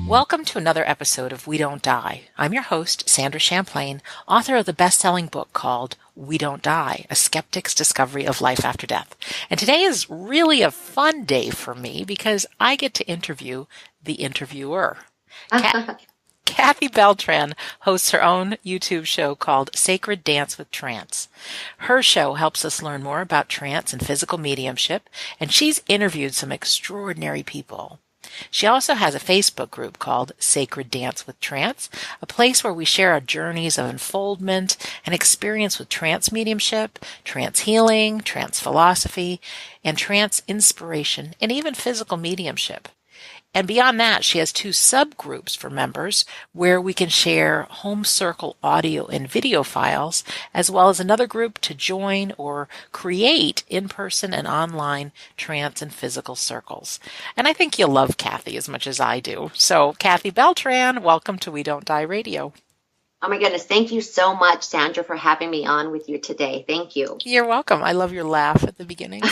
Welcome to another episode of We Don't Die. I'm your host, Sandra Champlain, author of the best-selling book called We Don't Die, A Skeptic's Discovery of Life After Death. And today is really a fun day for me because I get to interview the interviewer. Kathy Beltran hosts her own YouTube show called Sacred Dance with Trance. Her show helps us learn more about trance and physical mediumship, and she's interviewed some extraordinary people. She also has a Facebook group called Sacred Dance with Trance, a place where we share our journeys of unfoldment and experience with trance mediumship, trance healing, trance philosophy, and trance inspiration, and even physical mediumship. And beyond that, she has 2 subgroups for members where we can share home circle audio and video files, as well as another group to join or create in-person and online trance and physical circles. And I think you'll love Kathy as much as I do. So, Kathy Beltran, welcome to We Don't Die Radio. Oh my goodness. Thank you so much, Sandra, for having me on with you today. Thank you. You're welcome. I love your laugh at the beginning.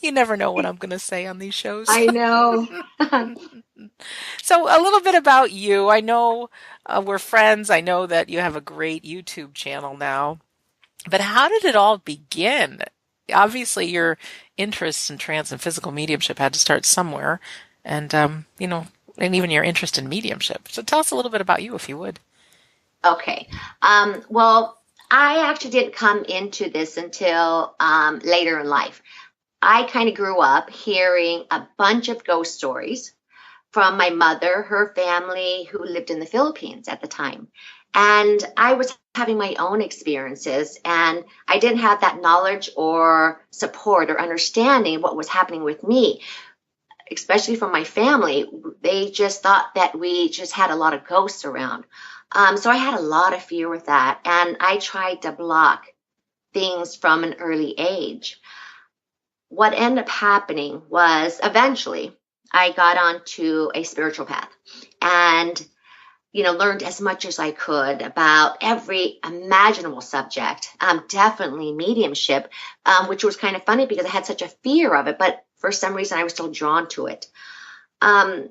You never know what I'm going to say on these shows. I know. So a little bit about you. I know we're friends. I know that you have a great YouTube channel now. But how did it all begin? Obviously, your interest in trance and physical mediumship had to start somewhere. And, and even your interest in mediumship. So tell us a little bit about you, if you would. Okay. Well, I actually didn't come into this until later in life. I kind of grew up hearing a bunch of ghost stories from my mother, her family, who lived in the Philippines at the time. And I was having my own experiences, and I didn't have that knowledge or support or understanding of what was happening with me, especially from my family. They just thought that we just had a lot of ghosts around. So I had a lot of fear with that, and I tried to block things from an early age. What ended up happening was eventually I got onto a spiritual path and, learned as much as I could about every imaginable subject, definitely mediumship, which was kind of funny because I had such a fear of it, but for some reason I was still drawn to it. I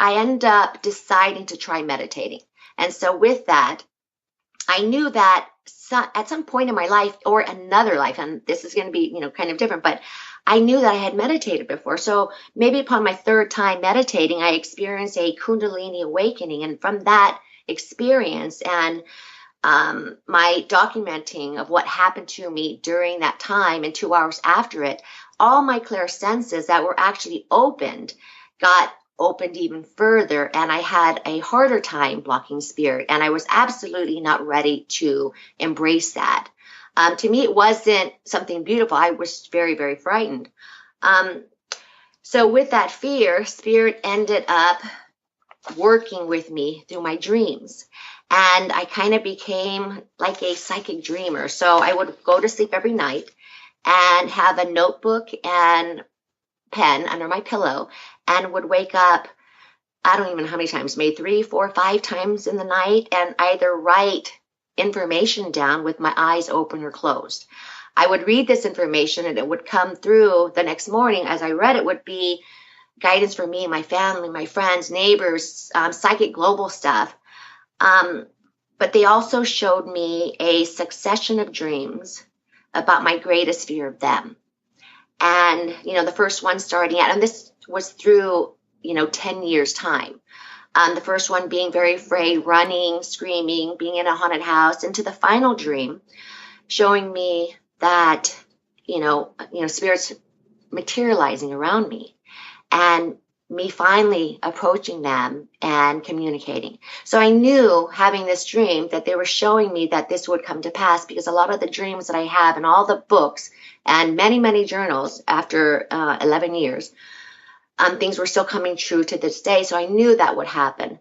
ended up deciding to try meditating. And so with that, I knew that at some point in my life or another life, and this is going to be, kind of different, but I knew that I had meditated before. So maybe upon my 3rd time meditating, I experienced a Kundalini awakening. And from that experience and my documenting of what happened to me during that time and 2 hours after it, all my clear senses that were actually got opened even further, and I had a harder time blocking spirit, and I was absolutely not ready to embrace that. To me, it wasn't something beautiful. I was very, very frightened. So with that fear, spirit ended up working with me through my dreams, and I kind of became like a psychic dreamer. So I would go to sleep every night and have a notebook and pen under my pillow, and would wake up, I don't even know how many times, maybe 3, 4, 5 times in the night, and either write information down with my eyes open or closed. I would read this information and it would come through the next morning. As I read, it would be guidance for me, my family, my friends, neighbors, psychic global stuff. But they also showed me a succession of dreams about my greatest fear of them. And, the first one starting out, and this was through, 10 years time. The first one being very afraid, running, screaming, being in a haunted house, into the final dream showing me that, spirits materializing around me and me finally approaching them and communicating. So I knew, having this dream, that they were showing me that this would come to pass, because a lot of the dreams that I have in all the books and many, many journals after 11 years, things were still coming true to this day. So I knew that would happen.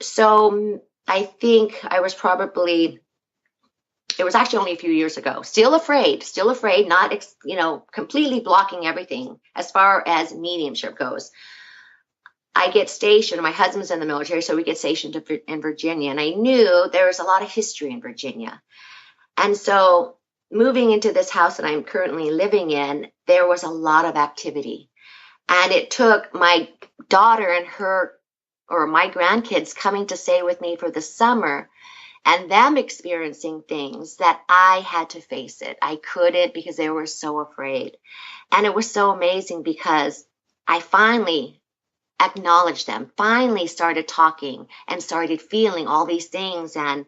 So I think I was probably, it was actually only a few years ago, still afraid, not, completely blocking everything as far as mediumship goes. I get stationed, my husband's in the military, so we get stationed in Virginia. And I knew there was a lot of history in Virginia. And so moving into this house that I'm currently living in, there was a lot of activity. And it took my daughter and my grandkids coming to stay with me for the summer and them experiencing things that I had to face it. I couldn't because they were so afraid. And it was so amazing because I finally acknowledged them, finally started talking and started feeling all these things. And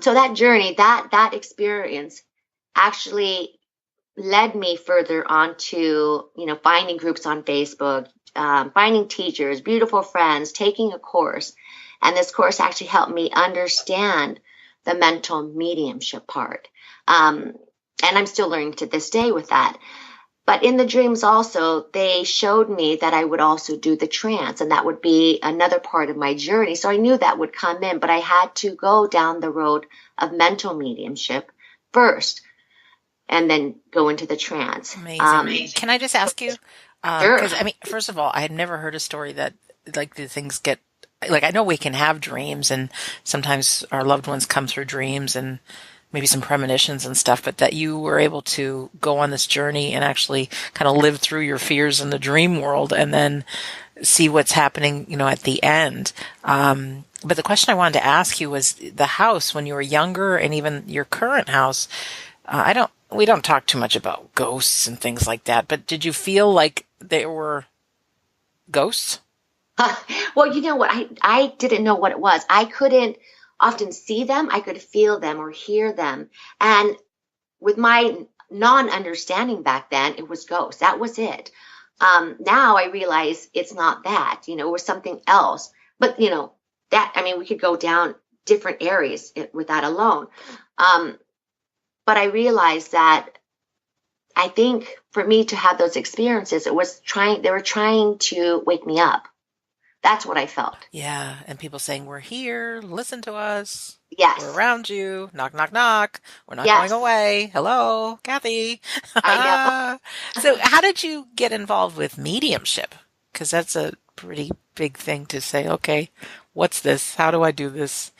so that journey, that experience actually led me further on to, finding groups on Facebook, finding teachers, beautiful friends, taking a course. And this course actually helped me understand the mental mediumship part. And I'm still learning to this day with that. But in the dreams also, they showed me that I would also do the trance, and that would be another part of my journey. So I knew that would come in, but I had to go down the road of mental mediumship first and then go into the trance. Amazing. Can I just ask you? Sure. Because I mean, first of all, I had never heard a story that like the things get like I know we can have dreams, and sometimes our loved ones come through dreams and maybe some premonitions and stuff, but that you were able to go on this journey and actually kind of live through your fears in the dream world and then see what's happening, at the end. But the question I wanted to ask you was the house when you were younger and even your current house. We don't talk too much about ghosts and things like that, but did you feel like there were ghosts? Well, you know what? I didn't know what it was. I couldn't often see them. I could feel them or hear them. And with my non-understanding back then, it was ghosts. That was it. Now I realize it's not that, it was something else. But, we could go down different areas with that alone. But I realized that I think for me to have those experiences, they were trying to wake me up. That's what I felt. Yeah. And people saying, we're here, listen to us. Yes. We're around you. Knock, knock, knock. We're not Yes. going away. Hello, Kathy. I know. So how did you get involved with mediumship? Because that's a pretty big thing to say, okay, what's this? How do I do this?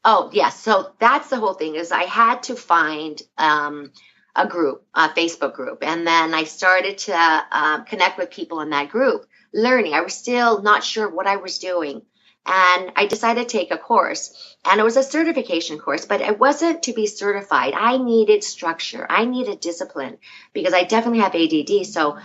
Oh, yes. So that's the whole thing is I had to find a group, a Facebook group. And then I started to connect with people in that group, learning. I was still not sure what I was doing. And I decided to take a course. And it was a certification course, but it wasn't to be certified. I needed structure. I needed discipline because I definitely have ADD. So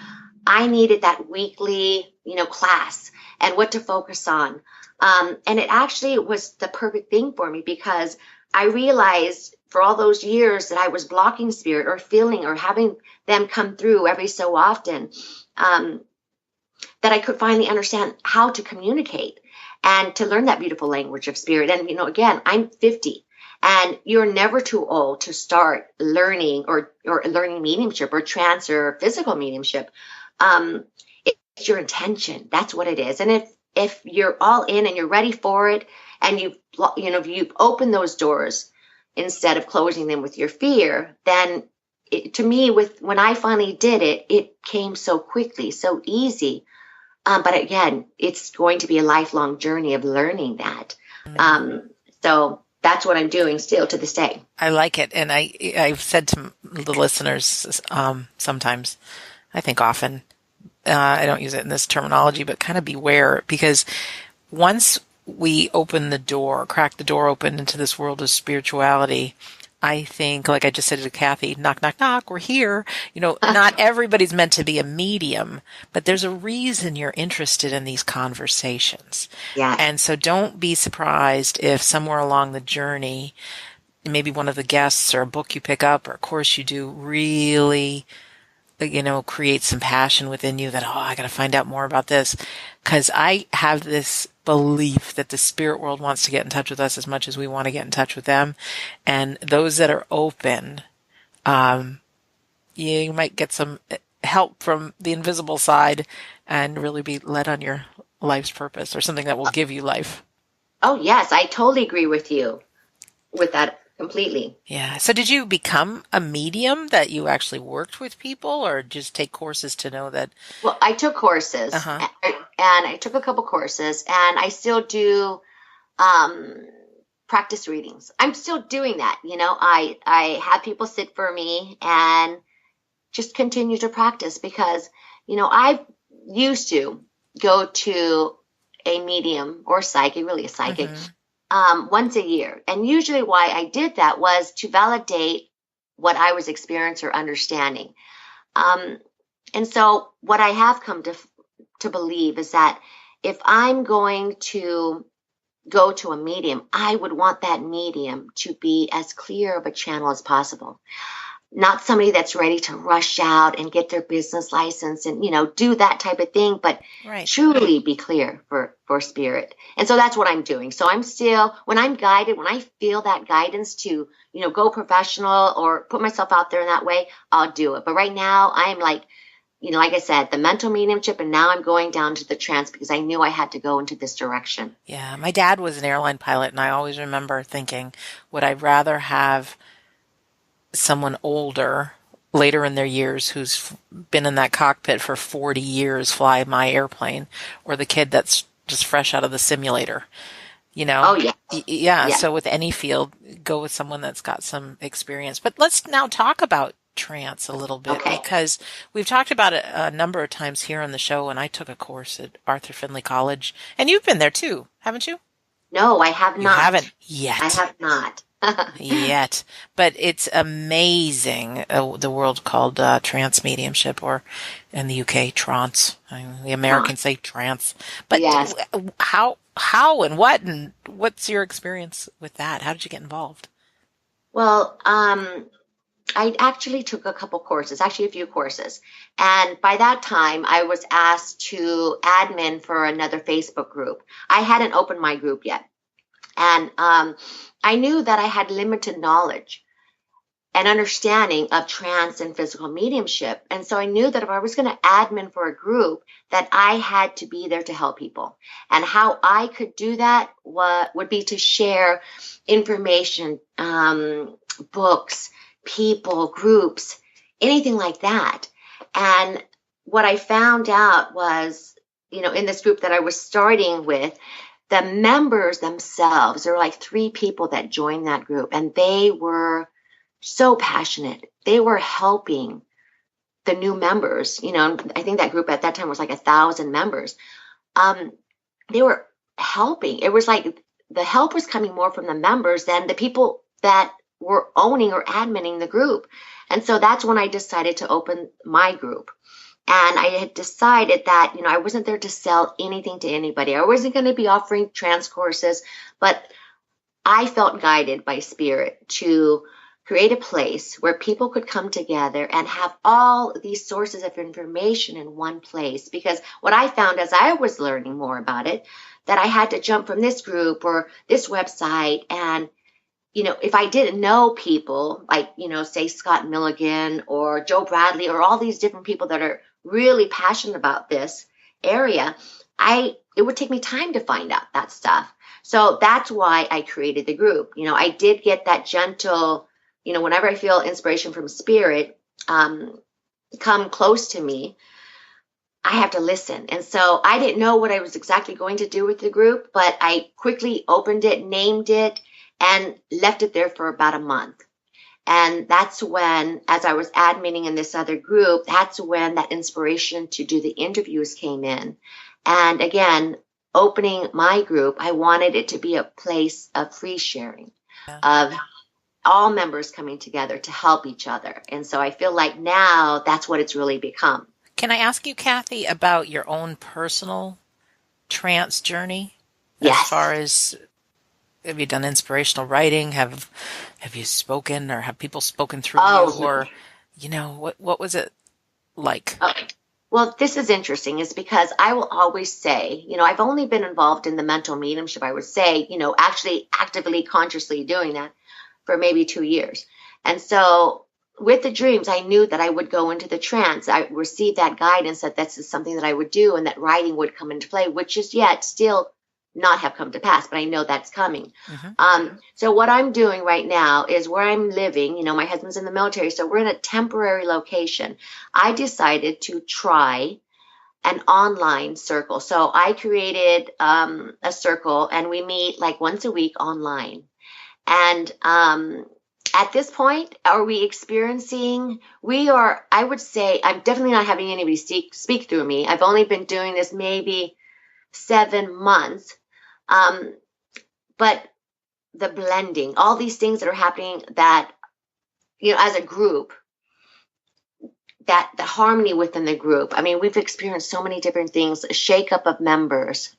I needed that weekly, class and what to focus on. And it actually was the perfect thing for me because I realized for all those years that I was blocking spirit or feeling or having them come through every so often, that I could finally understand how to communicate and to learn that beautiful language of spirit. And, again, I'm 50 and you're never too old to start learning or learning mediumship or trance or physical mediumship. It's your intention. That's what it is. And if you're all in and you're ready for it and you've opened those doors instead of closing them with your fear, then to me, when I finally did it, it came so quickly, so easy. But again, it's going to be a lifelong journey of learning that. So that's what I'm doing still to this day. I like it. And I've said to the listeners sometimes, I think often, I don't use it in this terminology, but kind of beware because once we open the door, crack the door open into this world of spirituality, I think, like I just said to Kathy, knock, knock, knock, we're here. Not everybody's meant to be a medium, but there's a reason you're interested in these conversations. Yeah. And so don't be surprised if somewhere along the journey, maybe one of the guests or a book you pick up or a course you do really create some passion within you that, I got to find out more about this. Because I have this belief that the spirit world wants to get in touch with us as much as we want to get in touch with them. And those that are open, you might get some help from the invisible side and really be led on your life's purpose or something that will give you life. Oh, yes. I totally agree with you with that. Completely. Yeah. So did you become a medium that you actually worked with people or just take courses to know that? Well, I took courses and I took a couple courses and I still do practice readings. I'm still doing that. I have people sit for me and just continue to practice because, I used to go to a medium or psychic, really a psychic, once a year. And usually why I did that was to validate what I was experiencing or understanding. And so what I have come to believe is that if I'm going to go to a medium, I would want that medium to be as clear of a channel as possible. Not somebody that's ready to rush out and get their business license and, do that type of thing, but truly be clear for spirit. And so that's what I'm doing. So I'm still, when I'm guided, when I feel that guidance to, go professional or put myself out there in that way, I'll do it. But right now I am like I said, the mental mediumship, and now I'm going down to the trance because I knew I had to go into this direction. Yeah. My dad was an airline pilot, and I always remember thinking, would I rather have someone older, later in their years, who's been in that cockpit for 40 years fly my airplane, or the kid that's just fresh out of the simulator? Oh, yeah. Yeah. So with any field, go with someone that's got some experience. But let's now talk about trance a little bit, because we've talked about it a number of times here on the show, and I took a course at Arthur Findlay College, and you've been there too, haven't you? No, I have not. You haven't yet. I have not. Yet. But it's amazing, the world called trance mediumship, or in the UK, trance. The Americans say trance. But yes. How and what's your experience with that? How did you get involved? Well, I actually took a few courses. And by that time, I was asked to admin for another Facebook group. I hadn't opened my group yet. And I knew that I had limited knowledge and understanding of trance and physical mediumship. And so I knew that if I was going to admin for a group, that I had to be there to help people. And how I could do that would be to share information, books, people, groups, anything like that. And what I found out was, in this group that I was starting with, the members themselves, there were like 3 people that joined that group, and they were so passionate. They were helping the new members. I think that group at that time was like 1,000 members. They were helping. It was like the help was coming more from the members than the people that were owning or adminning the group. And so that's when I decided to open my group. And I had decided that, I wasn't there to sell anything to anybody. I wasn't going to be offering trance courses, but I felt guided by spirit to create a place where people could come together and have all these sources of information in one place. Because what I found as I was learning more about it, that I had to jump from this group or this website, and if I didn't know people like, say Scott Milligan or Joe Bradley or all these different people that are really passionate about this area, it would take me time to find out that stuff. So that's why I created the group. I did get that gentle, whenever I feel inspiration from spirit come close to me, I have to listen. And so I didn't know what I was exactly going to do with the group, but I quickly opened it, named it, and left it there for about a month. And that's when, as I was adminning in this other group, that's when that inspiration to do the interviews came in. And again, opening my group, I wanted it to be a place of free sharing, of all members coming together to help each other. And so I feel like now that's what it's really become. Can I ask you, Kathy, about your own personal trance journey? Yes. As far as, have you done inspirational writing? Have you spoken, or have people spoken through you? Or, what was it like? Well, this is interesting, is because I will always say, I've only been involved in the mental mediumship, I would say, actually actively, consciously doing that for maybe 2 years. And so with the dreams, I knew that I would go into the trance. I received that guidance that this is something that I would do, and that writing would come into play, which is yet still not have come to pass, but I know that's coming. Mm-hmm. So what I'm doing right now is where I'm living, my husband's in the military, so we're in a temporary location. I decided to try an online circle. So I created a circle, and we meet like once a week online. And At this point, are we experiencing, I would say, I'm definitely not having anybody speak through me. I've only been doing this maybe 7 months. But the blending, all these things that are happening that, as a group, that the harmony within the group. I mean, we've experienced so many different things, a shakeup of members.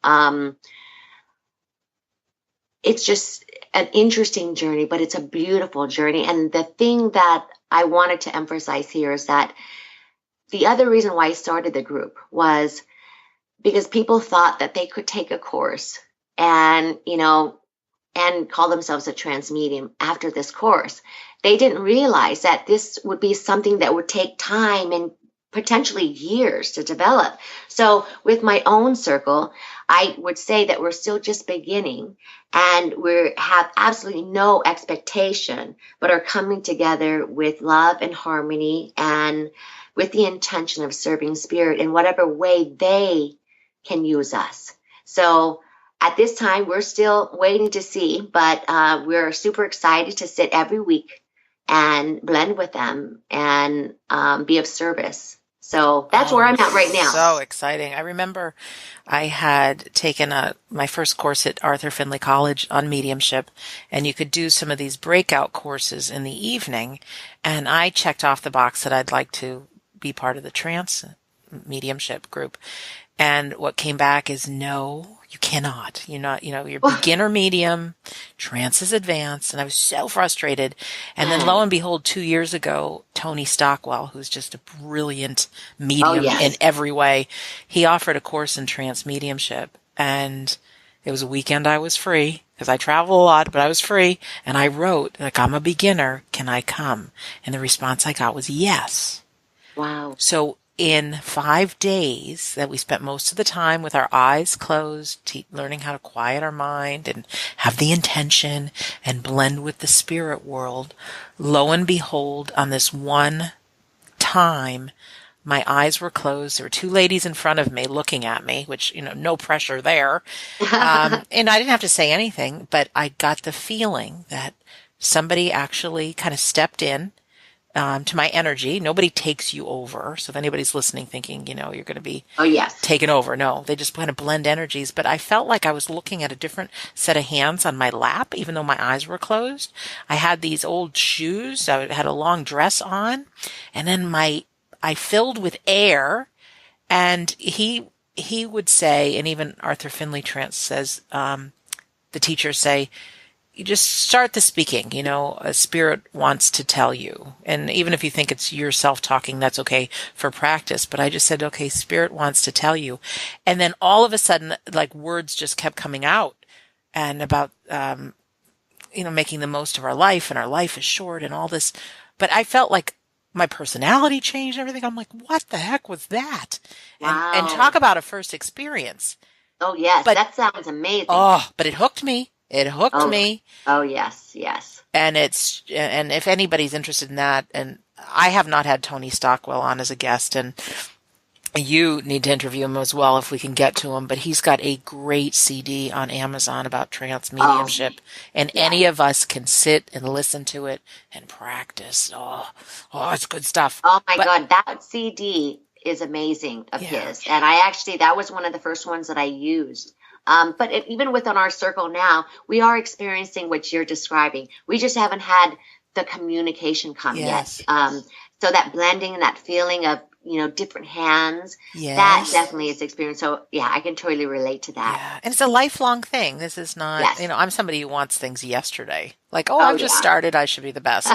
It's just an interesting journey, but it's a beautiful journey. And the thing that I wanted to emphasize here is that the other reason why I started the group was because people thought that they could take a course and, and call themselves a trance medium after this course. They didn't realize that this would be something that would take time and potentially years to develop. So with my own circle, I would say that we're still just beginning, and we have absolutely no expectation, but are coming together with love and harmony and with the intention of serving spirit in whatever way they can use us. So at this time, we're still waiting to see, but we're super excited to sit every week and blend with them and be of service. So that's where I'm at right now. So exciting. I remember I had taken my first course at Arthur Findlay College on mediumship, and you could do some of these breakout courses in the evening, and I checked off the box that I'd like to be part of the trance mediumship group. And what came back is no, you cannot. You're not, you're beginner medium, trance is advanced. And I was so frustrated. And then lo and behold, 2 years ago, Tony Stockwell, who's just a brilliant medium in every way, he offered a course in trance mediumship. And it was a weekend I was free because I travel a lot, but I was free. And I wrote, I'm a beginner. Can I come? And the response I got was yes. Wow. So in 5 days that we spent most of the time with our eyes closed, learning how to quiet our mind and have the intention and blend with the spirit world, lo and behold, on this one time, my eyes were closed. There were 2 ladies in front of me looking at me, which, no pressure there. And I didn't have to say anything, but I got the feeling that somebody actually kind of stepped in to my energy. Nobody takes you over. So if anybody's listening thinking, you're going to be taken over, no, they just kind of blend energies. But I felt like I was looking at a different set of hands on my lap, even though my eyes were closed. I had these old shoes. I had a long dress on, and then I filled with air. And he would say, and even Arthur Findlay Trance says, the teachers say, you just start the speaking, a spirit wants to tell you. And even if you think it's yourself talking, that's okay for practice. But I just said, okay, spirit wants to tell you. And then all of a sudden, like words just kept coming out and about, making the most of our life, and our life is short and all this. But I felt like my personality changed and everything. I'm like, what the heck was that? Wow. And talk about a first experience. Oh, yes. But that sounds amazing. Oh, but it hooked me. It hooked me. Oh, yes, yes. And and if anybody's interested in that, and I have not had Tony Stockwell on as a guest, and you need to interview him as well if we can get to him, but he's got a great CD on Amazon about trance mediumship, and any of us can sit and listen to it and practice. Oh, it's good stuff. Oh my God, that CD is amazing of his. And that was one of the first ones that I used. But even within our circle now, we are experiencing what you're describing. We just haven't had the communication come yet. So that blending and that feeling of, different hands, that definitely is experience. So I can totally relate to that. Yeah. And it's a lifelong thing. This is not, I'm somebody who wants things yesterday. Like, I've just started, I should be the best.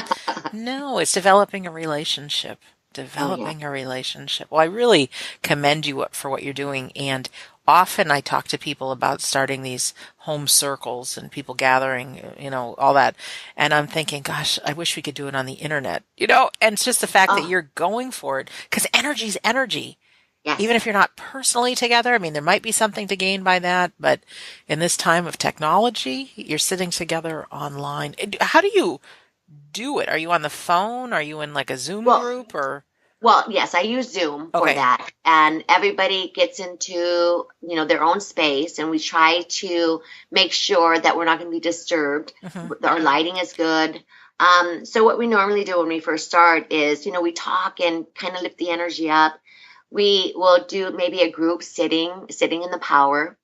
No, it's developing a relationship. A relationship. Well, I really commend you for what you're doing. And often I talk to people about starting these home circles and people gathering, all that. And I'm thinking, gosh, I wish we could do it on the internet, and it's just the fact that you're going for it, because energy's energy. Yes. Even if you're not personally together, there might be something to gain by that. But in this time of technology, you're sitting together online. How do you do it? Are you on the phone? Are you in like a Zoom group or? Well, yes, I use Zoom for Okay. that. And everybody gets into, their own space, and we try to make sure that we're not going to be disturbed. Hmm. Our lighting is good. So what we normally do when we first start is, we talk and kind of lift the energy up. We will do maybe a group sitting in the power.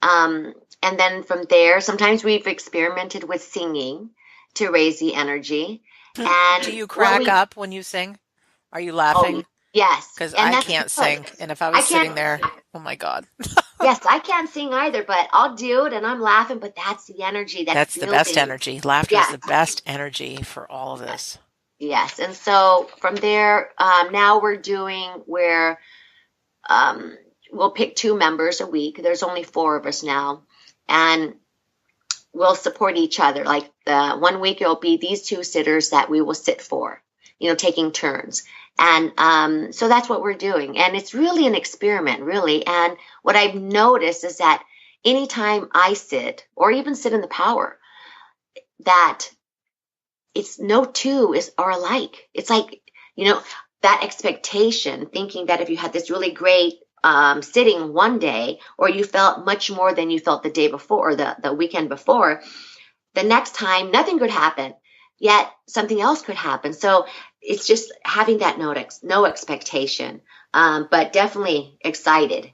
And then from there, sometimes we've experimented with singing to raise the energy. Do And you what crack we, up when you sing? Are you oh, laughing? yes, Because and I that's can't good. sing. And if I I was sitting can't, there, oh my God. yes, I can't sing either, but I'll do it and I'm laughing, but that's the energy that's That's the best building. energy. Laughter is Yes, the best energy for all of yes, this. yes. And so from there, now we're doing where um, we'll pick 2 members a week. There's only 4 of us now. And we'll support each other. Like the one week it'll be these 2 sitters that we will sit for, taking turns. And so that's what we're doing. And it's really an experiment, really. And what I've noticed is that anytime I sit or even sit in the power, that it's no two are alike. It's like, that expectation, thinking that if you had this really great sitting one day, or you felt much more than you felt the day before or the weekend before, the next time nothing could happen, yet something else could happen. So it's just having that no expectation, but definitely excited.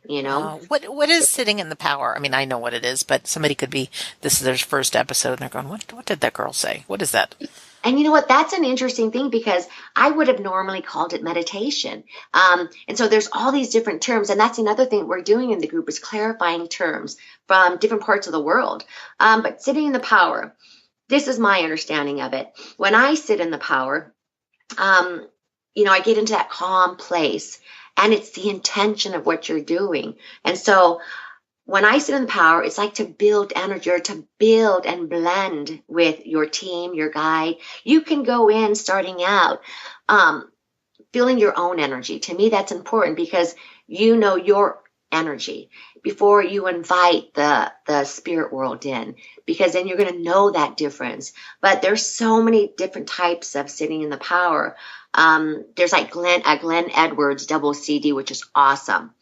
What is sitting in the power? I mean, I know what it is, but somebody could be, this is their first episode and they're going, what did that girl say? What is that? And you know what? That's an interesting thing because I would have normally called it meditation. And so there's all these different terms. And that's another thing we're doing in the group is clarifying terms from different parts of the world. But sitting in the power, this is my understanding of it. When I sit in the power, I get into that calm place, and it's the intention of what you're doing. And so when I sit in the power, it's like to build energy or to build and blend with your team, your guide. You can go in starting out, feeling your own energy. To me, that's important because you know your energy before you invite the spirit world in, because then you're going to know that difference. But there's so many different types of sitting in the power. There's like Glenn Edwards double CD, which is awesome.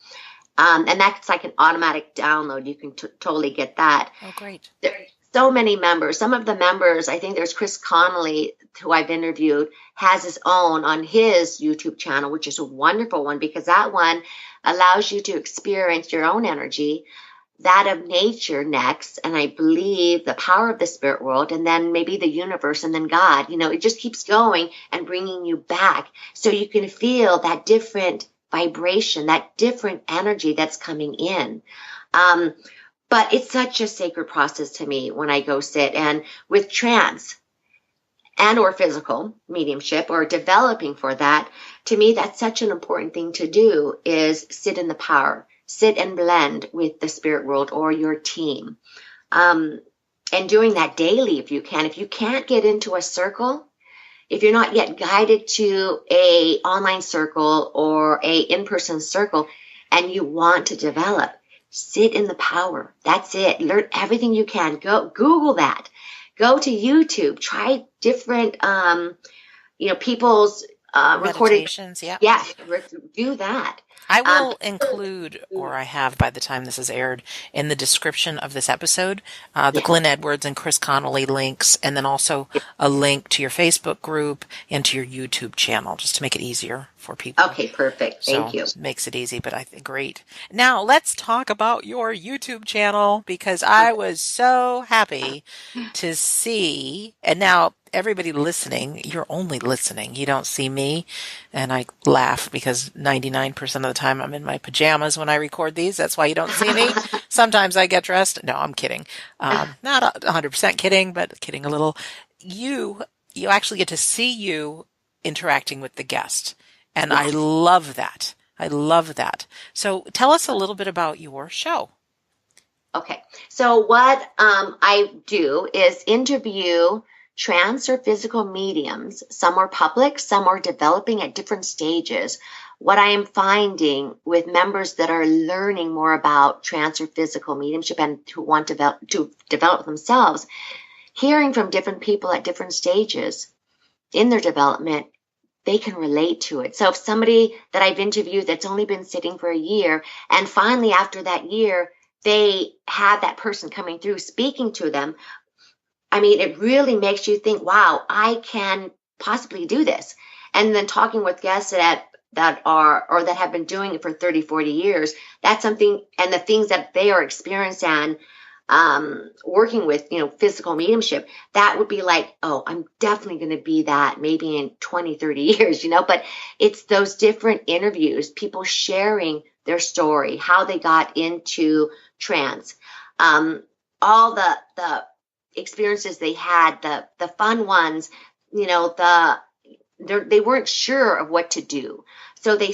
And that's like an automatic download. You can totally get that. Oh, great. There are so many members. Some of the members, I think there's Chris Connolly, who I've interviewed, has his own on his YouTube channel, which is a wonderful one because that one allows you to experience your own energy, that of nature next, and I believe the power of the spirit world, and then maybe the universe, and then God. It just keeps going and bringing you back so you can feel that different vibration, that different energy that's coming in. But it's such a sacred process to me when I go sit. And with trance and or physical mediumship or developing for that, to me, that's such an important thing to do is sit in the power, sit and blend with the spirit world or your team. And doing that daily if you can. If you can't get into a circle, if you're not yet guided to a online circle or a in-person circle and you want to develop, sit in the power. That's it. Learn everything you can. Go Google that. Go to YouTube. Try different, people's recorded. Meditations, yeah. Yeah, do that. I Um, will include, or I have by the time this is aired, in the description of this episode, the yes. Glenn Edwards and Chris Connolly links, and then also a link to your Facebook group and to your YouTube channel, just to make it easier for people. Okay, perfect. So Thank you. makes it easy, but I think great. Now let's talk about your YouTube channel because I was so happy to see, and now everybody listening, you're only listening. You don't see me, and I laugh because 99% of the time I'm in my pajamas when I record these. That's why you don't see me. Sometimes I get dressed. No, I'm kidding. Not 100% kidding, but kidding a little. You actually get to see you interacting with the guest. And I Yes. love that. I love that. So tell us a little bit about your show. Okay. So what I do is interview trance or physical mediums. Some are public, some are developing at different stages. What I am finding with members that are learning more about trance or physical mediumship and who want to develop themselves, hearing from different people at different stages in their development, they can relate to it. So if somebody that I've interviewed that's only been sitting for a year, and finally after that year, they have that person coming through speaking to them, I mean, it really makes you think, wow, I can possibly do this. And then talking with guests that are, or that have been doing it for 30, 40 years, that's something, and the things that they are experiencing and working with, physical mediumship, that would be like, oh, I'm definitely going to be that maybe in 20, 30 years, but it's those different interviews, people sharing their story, how they got into trance, all the experiences they had, the fun ones, they weren't sure of what to do. So they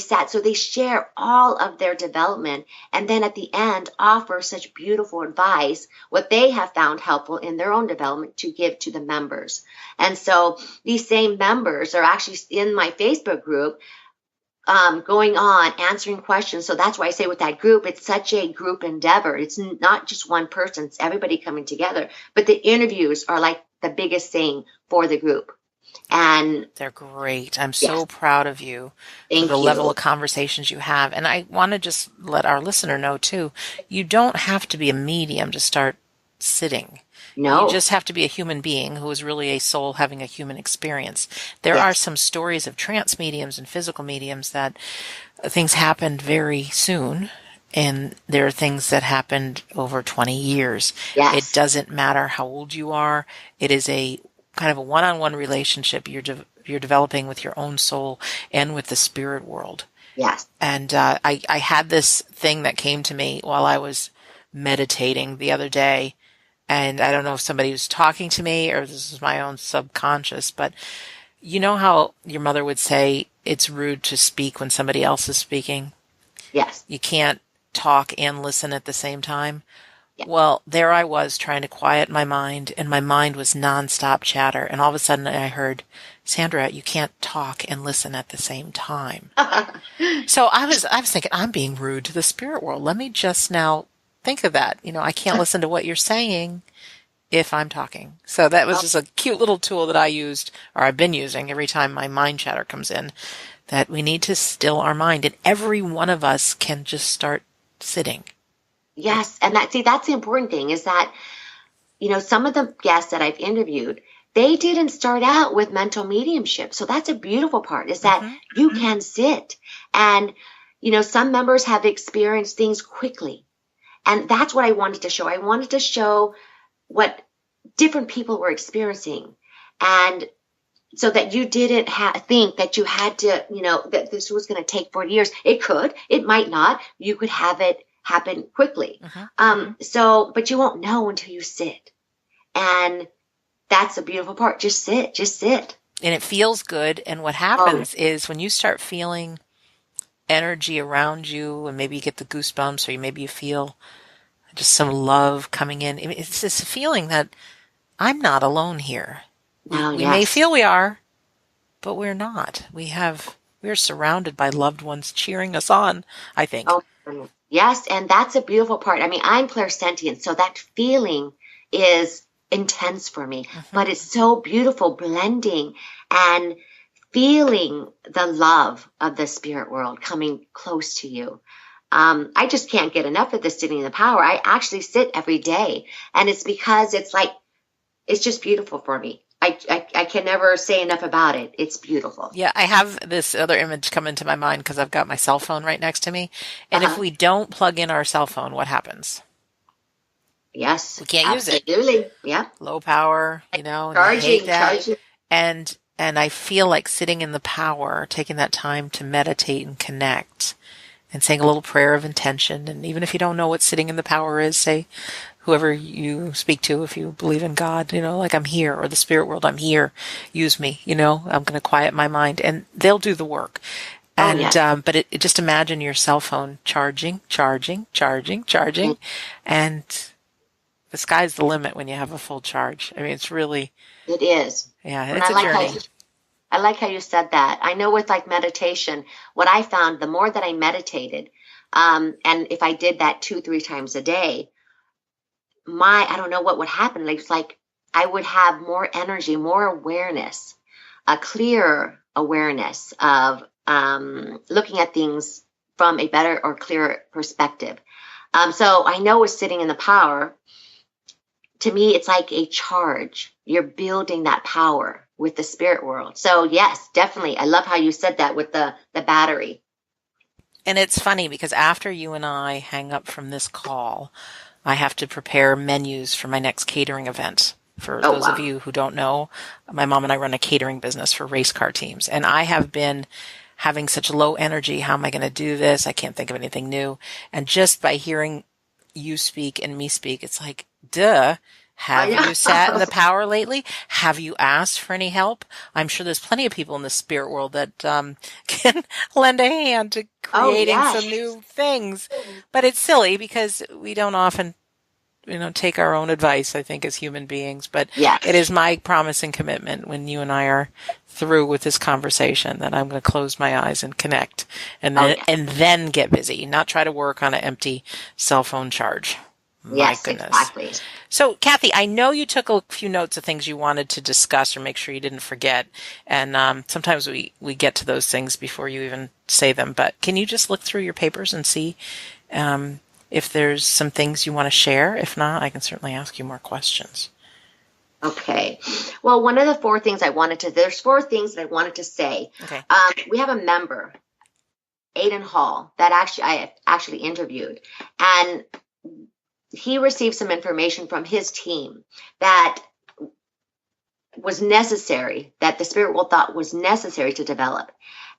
share all of their development, and then at the end offer such beautiful advice, what they have found helpful in their own development to give to the members. And so these same members are actually in my Facebook group, going on, answering questions. So that's why I say with that group, it's such a group endeavor. It's not just one person, it's everybody coming together. But the interviews are like the biggest thing for the group. And they're great. I'm yes, so proud of you for thank the you. level of conversations you have. And I want to just let our listener know too, you don't have to be a medium to start sitting. No. You just have to be a human being who is really a soul having a human experience. There Yes. are some stories of trance mediums and physical mediums that things happened very soon, and there are things that happened over 20 years. Yes. It doesn't matter how old you are. It is a kind of a one-on-one relationship you're developing with your own soul and with the spirit world. Yes. And I had this thing that came to me while I was meditating the other day. And I don't know if somebody was talking to me or this is my own subconscious, but you know how your mother would say it's rude to speak when somebody else is speaking? Yes. You can't talk and listen at the same time. Yeah. Well, there I was trying to quiet my mind, and my mind was nonstop chatter. And all of a sudden I heard, Sandra, you can't talk and listen at the same time. So I was thinking, I'm being rude to the spirit world. Let me just now think of that. I can't listen to what you're saying if I'm talking. So that was just a cute little tool that I used, or I've been using every time my mind chatter comes in, that we need to still our mind. And every one of us can just start sitting. Yes. And that's the important thing is that, some of the guests that I've interviewed, they didn't start out with mental mediumship. So that's a beautiful part is that you can sit. And, some members have experienced things quickly. And that's what I wanted to show. I wanted to show what different people were experiencing. And so that you didn't think that you had to, that this was going to take 40 years. It could, it might not. You could have it happen quickly. But you won't know until you sit. And that's the beautiful part. Just sit. And it feels good. And what happens is when you start feeling energy around you, and maybe you get the goosebumps, or maybe you feel just some love coming in. It's this feeling that I'm not alone here. We may feel we are, but we're not. We're surrounded by loved ones cheering us on, I think. Oh, yes. And that's a beautiful part. I mean, I'm clairsentient, so that feeling is intense for me, but it's so beautiful blending and feeling the love of the spirit world coming close to you. I just can't get enough of this sitting in the power. I actually sit every day, and it's because it's just beautiful for me. I can never say enough about it. It's beautiful. Yeah, I have this other image come into my mind because I've got my cell phone right next to me. And if we don't plug in our cell phone, what happens? Yes. We can't use it. Absolutely. Yeah. Low power, and I hate that. And I feel like sitting in the power, taking that time to meditate and connect and saying a little prayer of intention. And even if you don't know what sitting in the power is, say, whoever you speak to, if you believe in God, like I'm here, or the spirit world, I'm here, use me, I'm going to quiet my mind, and they'll do the work. And, but just imagine your cell phone charging, and the sky's the limit when you have a full charge. I mean, it's really. It is. Yeah, it's a journey. I like how you said that. I know with like meditation, what I found, the more that I meditated, and if I did that 2-3 times a day, I don't know what would happen. It's like I would have more energy, more awareness, a clearer awareness, of looking at things from a better or clearer perspective. So I know with sitting in the power, to me, it's like a charge. You're building that power with the spirit world. So yes, definitely. I love how you said that with the battery. And it's funny because after you and I hang up from this call, I have to prepare menus for my next catering event. For those of you who don't know, my mom and I run a catering business for race car teams. And I have been having such low energy. How am I going to do this? I can't think of anything new. And just by hearing you speak and me speak, it's like, duh. Have you sat in the power lately? Have you asked for any help? I'm sure there's plenty of people in the spirit world that can lend a hand to creating some new things. But it's silly because we don't often, take our own advice, I think, as human beings. But it is my promise and commitment when you and I are through with this conversation that I'm going to close my eyes and connect and then get busy, not try to work on an empty cell phone charge. My goodness. Exactly. So, Kathy, I know you took a few notes of things you wanted to discuss or make sure you didn't forget. And sometimes we get to those things before you even say them. But can you just look through your papers and see if there's some things you want to share? If not, I can certainly ask you more questions. Okay. Well, one of the there's 4 things that I wanted to say. Okay. We have a member, Aiden Hall, that I actually interviewed. And he received some information from his team that was necessary, that the spirit world thought was necessary to develop.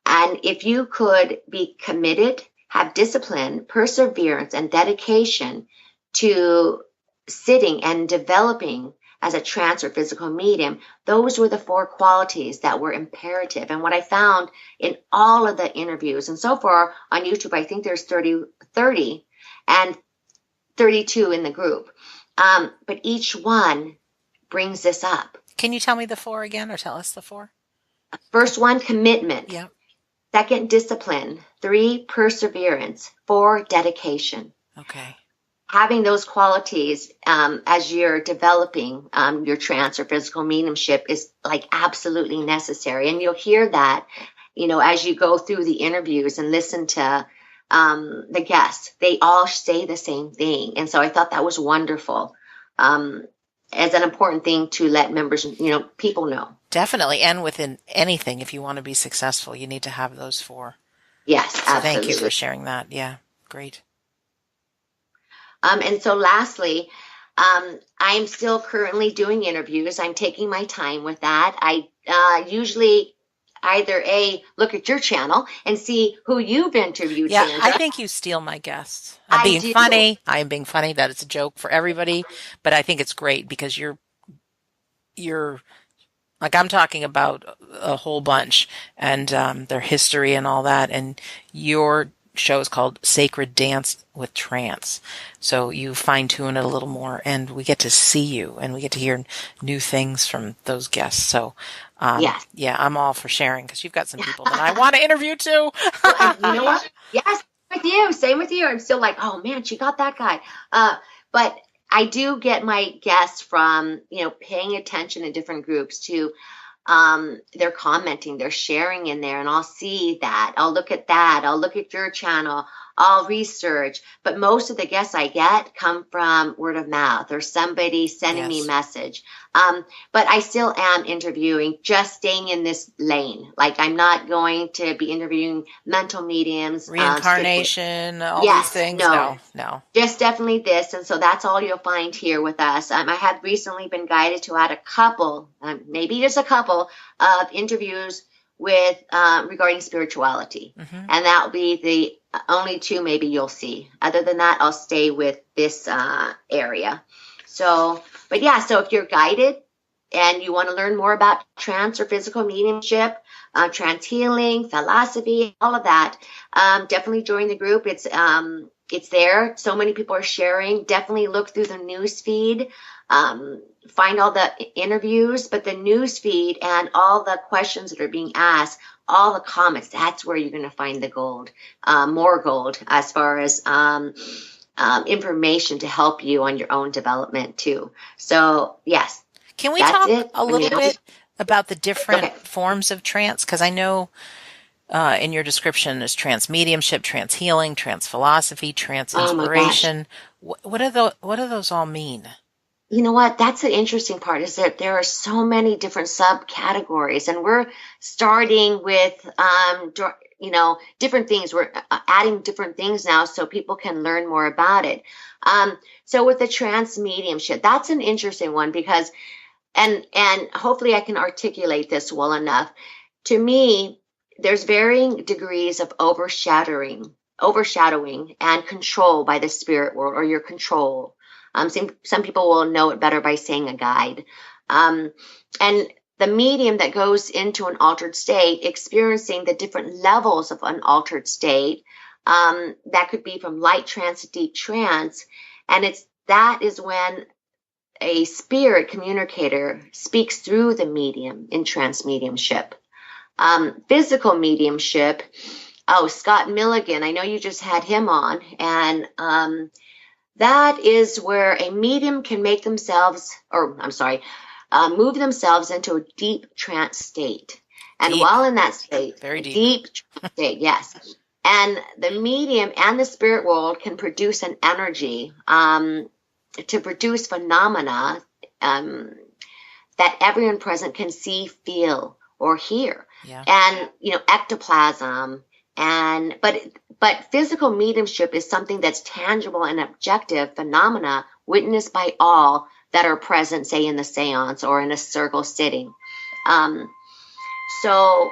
And if you could be committed, have discipline, perseverance, and dedication to sitting and developing as a trance or physical medium, those were the 4 qualities that were imperative. And what I found in all of the interviews, and so far on YouTube, I think there's 30 and 32 in the group. But each one brings this up. Can you tell me the 4 again, or tell us the 4? First one, commitment. Yep. Second, discipline. 3, perseverance. 4, dedication. Okay. Having those qualities as you're developing your trance or physical mediumship is like absolutely necessary. And you'll hear that, as you go through the interviews and listen to the guests, they all say the same thing. And so I thought that was wonderful as an important thing to let members, people know. Definitely. And within anything, if you want to be successful, you need to have those 4. Yes, so absolutely. Thank you for sharing that. Yeah, great. And so lastly, I'm still currently doing interviews. I'm taking my time with that. I usually either look at your channel and see who you've interviewed. Yeah, Sandra. I think you steal my guests. I'm being funny. I am being funny. That it's a joke for everybody, but I think it's great because you're like, I'm talking about a whole bunch and their history and all that. And your show is called Sacred Dance with Trance. So you fine tune it a little more, and we get to see you and we get to hear new things from those guests. So yeah, I'm all for sharing because you've got some people that I want to interview too. You know what? Yes, same with you. I'm still like, oh man, she got that guy. But I do get my guests from, paying attention in different groups to, they're commenting, they're sharing in there, and I'll see that. I'll look at that. I'll look at your channel. I'll research. But most of the guests I get come from word of mouth or somebody sending me a message. But I still am interviewing, just staying in this lane. Like, I'm not going to be interviewing mental mediums. Reincarnation, all these things. No. Just definitely this. And so that's all you'll find here with us. I have recently been guided to add a couple, maybe just a couple of interviews with regarding spirituality. Mm-hmm. And that'll be the only 2 maybe you'll see. Other than that, I'll stay with this area. So if you're guided and you want to learn more about trance or physical mediumship, trance healing, philosophy, all of that, definitely join the group. It's there. So many people are sharing. Definitely look through the news feed. Find all the interviews, but the news feed and all the questions that are being asked, all the comments, that's where you're going to find the gold, more gold as far as information to help you on your own development too. So yes. Can we talk a little bit about the different forms of trance? Because I know in your description there's trance mediumship, trance healing, trance philosophy, trance Oh my gosh. inspiration. What do those all mean? You know what? That's the interesting part is that there are so many different subcategories, and we're starting with, different things. We're adding different things now so people can learn more about it. So with the trance mediumship, that's an interesting one because, and hopefully I can articulate this well enough. To me, there's varying degrees of overshadowing and control by the spirit world or your control. Some people will know it better by saying a guide. And the medium that goes into an altered state, experiencing the different levels of an altered state, that could be from light trance to deep trance. And that is when a spirit communicator speaks through the medium in trance mediumship. Physical mediumship. Oh, Scott Milligan, I know you just had him on, and that is where a medium can move themselves into a deep trance state. And Deep. while in that state, Very deep. deep state, yes. And the medium and the spirit world can produce an energy to produce phenomena that everyone present can see, feel, or hear. Yeah. And, ectoplasm. But physical mediumship is something that's tangible and objective phenomena witnessed by all that are present, say in the seance or in a circle sitting. So,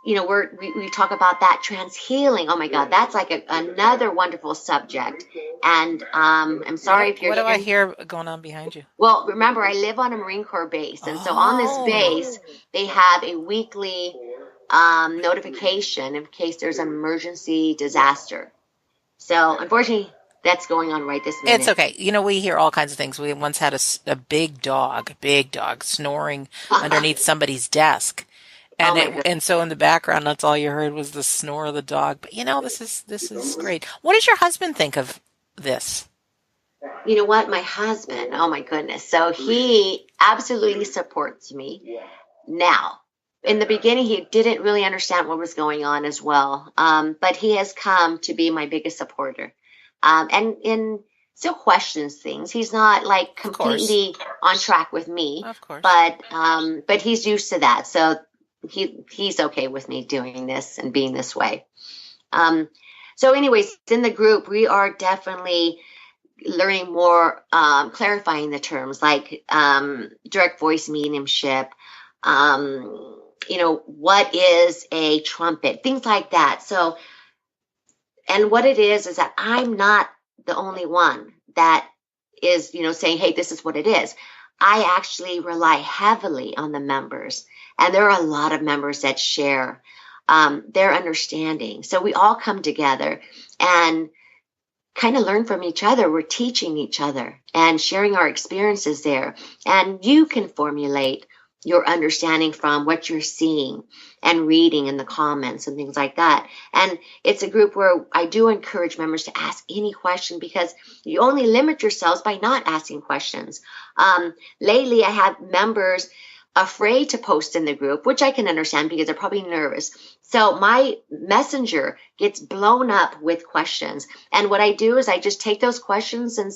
we talk about that trance healing. Oh my God, that's like another wonderful subject. And I'm sorry if you're. What do I hear going on behind you? Well, remember, I live on a Marine Corps base, and so on this base, they have a weekly notification in case there's an emergency disaster. So unfortunately, that's going on right this minute. It's okay. We hear all kinds of things. We once had a big dog snoring underneath somebody's desk. And so in the background, that's all you heard was the snore of the dog. But this is great. What does your husband think of this? You know what? My husband, oh my goodness. So he absolutely supports me. Now, in the beginning, he didn't really understand what was going on as well. But he has come to be my biggest supporter. And still questions things. He's not like completely on track with me. Of course. But he's used to that. So he's okay with me doing this and being this way. So anyways, in the group, we are definitely learning more, clarifying the terms like direct voice mediumship, what is a trumpet, things like that. So, and what it is that I'm not the only one that is, saying, hey, this is what it is. I actually rely heavily on the members. And there are a lot of members that share their understanding. So we all come together and kind of learn from each other. We're teaching each other and sharing our experiences there. And you can formulate your understanding from what you're seeing and reading in the comments and things like that. And it's a group where I do encourage members to ask any question because you only limit yourselves by not asking questions. Lately, I have members afraid to post in the group, which I can understand because they're probably nervous. So my messenger gets blown up with questions. And what I do is I just take those questions and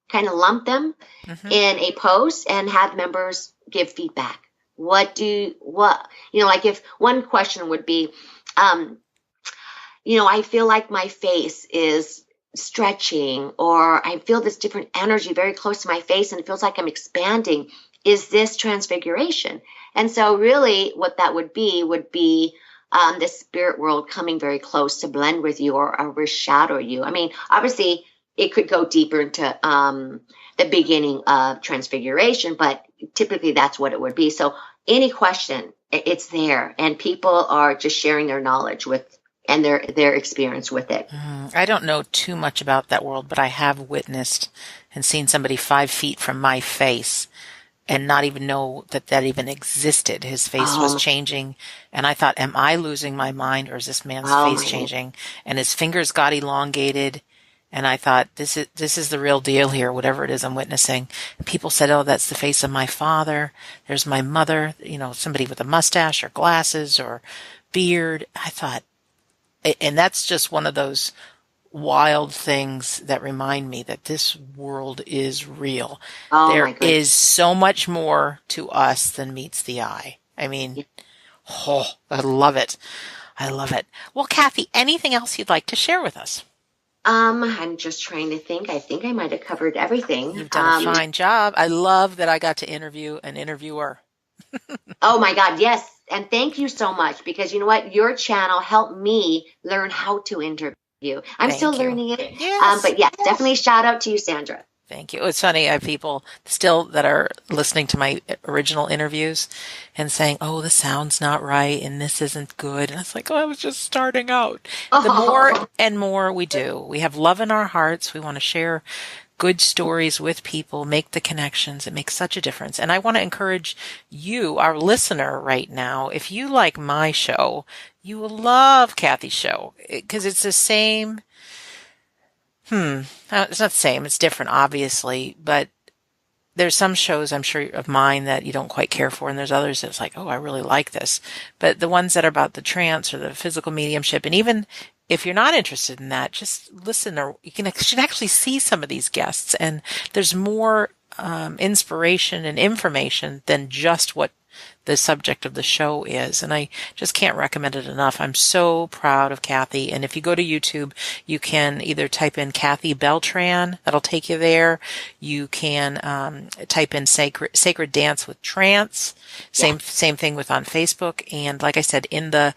kind of lump them in a post and have members give feedback. Like if one question would be, I feel like my face is stretching, or I feel this different energy very close to my face and it feels like I'm expanding. Is this transfiguration? And so really what that would be the spirit world coming very close to blend with you or overshadow you. I mean, obviously it could go deeper into the beginning of transfiguration, but typically that's what it would be. So any question, it's there, and people are just sharing their knowledge and their experience with it. I don't know too much about that world, but I have witnessed and seen somebody 5 feet from my face and not even know that even existed. His face was changing, and I thought, am I losing my mind, or is this man's face changing? And his fingers got elongated, And I thought, this is the real deal here, whatever it is I'm witnessing. And people said, oh, that's the face of my father. There's my mother, somebody with a mustache or glasses or beard. I thought, and that's just one of those wild things that remind me that this world is real. Oh There my goodness. is so much more to us than meets the eye. I mean, Yeah. oh, I love it. I love it. Well, Kathy, anything else you'd like to share with us? I'm just trying to think. I think I might have covered everything. You've done a fine job. I love that I got to interview an interviewer. Oh my God, yes. And thank you so much because you know what? Your channel helped me learn how to interview. I'm still Thank you. learning it. Yes. But yes, definitely shout out to you, Sandra. Thank you. It's funny. I have people still that are listening to my original interviews and saying, oh, the sound's not right and this isn't good. And it's like, oh, I was just starting out. The more Oh, and more we do, we have love in our hearts. We want to share good stories with people, make the connections. It makes such a difference. And I want to encourage you, our listener right now, if you like my show, you will love Kathy's show because it's the same. It's not the same. It's different, obviously, but there's some shows I'm sure of mine that you don't quite care for, and there's others that's like, oh, I really like this. But the ones that are about the trance or the physical mediumship, and even if you're not interested in that, just listen, or should actually see some of these guests, and there's more inspiration and information than just what the subject of the show is. And I just can't recommend it enough. I'm so proud of Kathy. And if you go to YouTube, you can either type in Kathy Beltran. That'll take you there. You can type in Sacred Dance with Trance. yeah. Same thing with on Facebook. And like I said, in the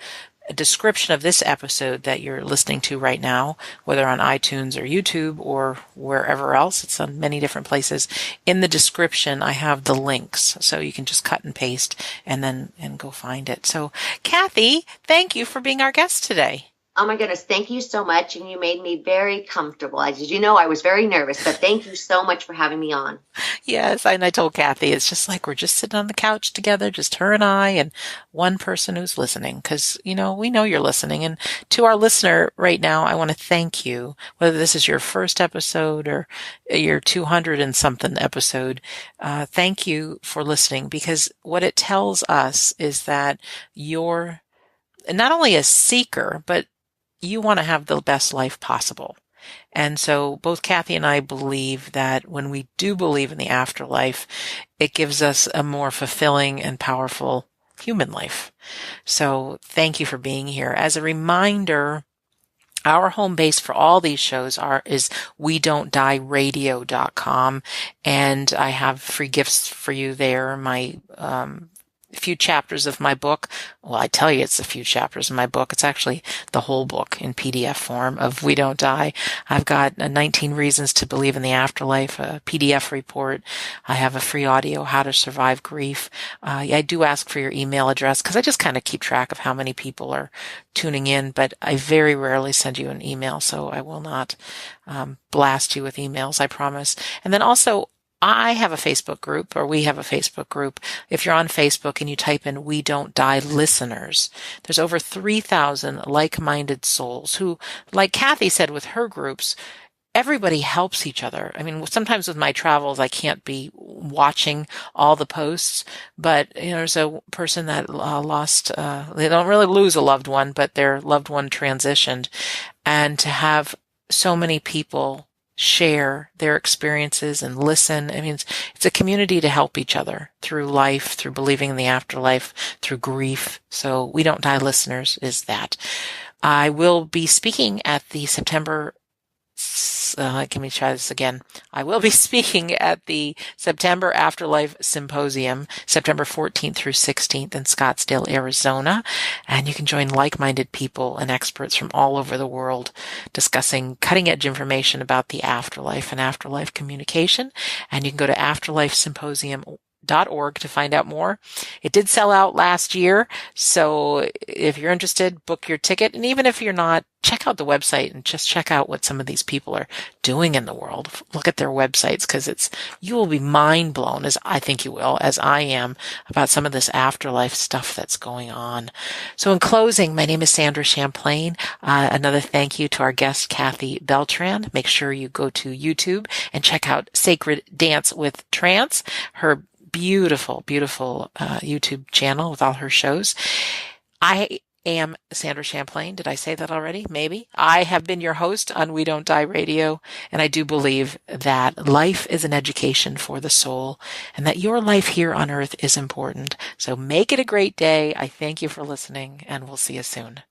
description of this episode that you're listening to right now, whether on iTunes or YouTube or wherever else, it's on many different places. In the description, I have the links, so you can just cut and paste and go find it. So, Kathy, thank you for being our guest today. Oh my goodness, thank you so much. And you made me very comfortable. As you know, I was very nervous, but thank you so much for having me on. Yes, and I told Kathy, it's just like we're just sitting on the couch together, just her and I, and one person who's listening, because, we know you're listening. And to our listener right now, I want to thank you, whether this is your first episode or your 200 and something episode. Thank you for listening, because what it tells us is that you're not only a seeker, but you want to have the best life possible. And so both Kathy and I believe that when we do believe in the afterlife, it gives us a more fulfilling and powerful human life. So thank you for being here. As a reminder, our home base for all these shows is WeDon'tDieRadio.com. And I have free gifts for you there. My, few chapters of my book. Well, I tell you, it's a few chapters of my book. It's actually the whole book in PDF form of We Don't Die. I've got 19 Reasons to Believe in the Afterlife, a PDF report. I have a free audio, How to Survive Grief. I do ask for your email address because I just kind of keep track of how many people are tuning in, but I very rarely send you an email, so I will not blast you with emails, I promise. And then also, I have a Facebook group, or we have a Facebook group. If you're on Facebook and you type in We Don't Die Listeners, there's over 3,000 like-minded souls who, like Kathy said with her groups, everybody helps each other. I mean, sometimes with my travels, I can't be watching all the posts, but there's a person that lost, they don't really lose a loved one, but their loved one transitioned. And to have so many people share their experiences and listen. I mean, it's a community to help each other through life, through believing in the afterlife, through grief. So We Don't Die Listeners is that. I will be speaking at the September let me try this again. I will be speaking at the September Afterlife Symposium, September 14th through 16th in Scottsdale, Arizona. And you can join like-minded people and experts from all over the world discussing cutting-edge information about the afterlife and afterlife communication. And you can go to afterlifesymposium.com champlain.org to find out more. It did sell out last year, so if you're interested, book your ticket. And even if you're not, check out the website and just check out what some of these people are doing in the world. Look at their websites, because you will be mind blown, as I think you will, as I am, about some of this afterlife stuff that's going on. So in closing, my name is Sandra Champlain. Another thank you to our guest, Kathy Beltran. Make sure you go to YouTube and check out Sacred Dance with Trance, her beautiful, beautiful YouTube channel with all her shows. I am Sandra Champlain. Did I say that already? Maybe. I have been your host on We Don't Die Radio, and I do believe that life is an education for the soul and that your life here on earth is important. So make it a great day. I thank you for listening, and we'll see you soon.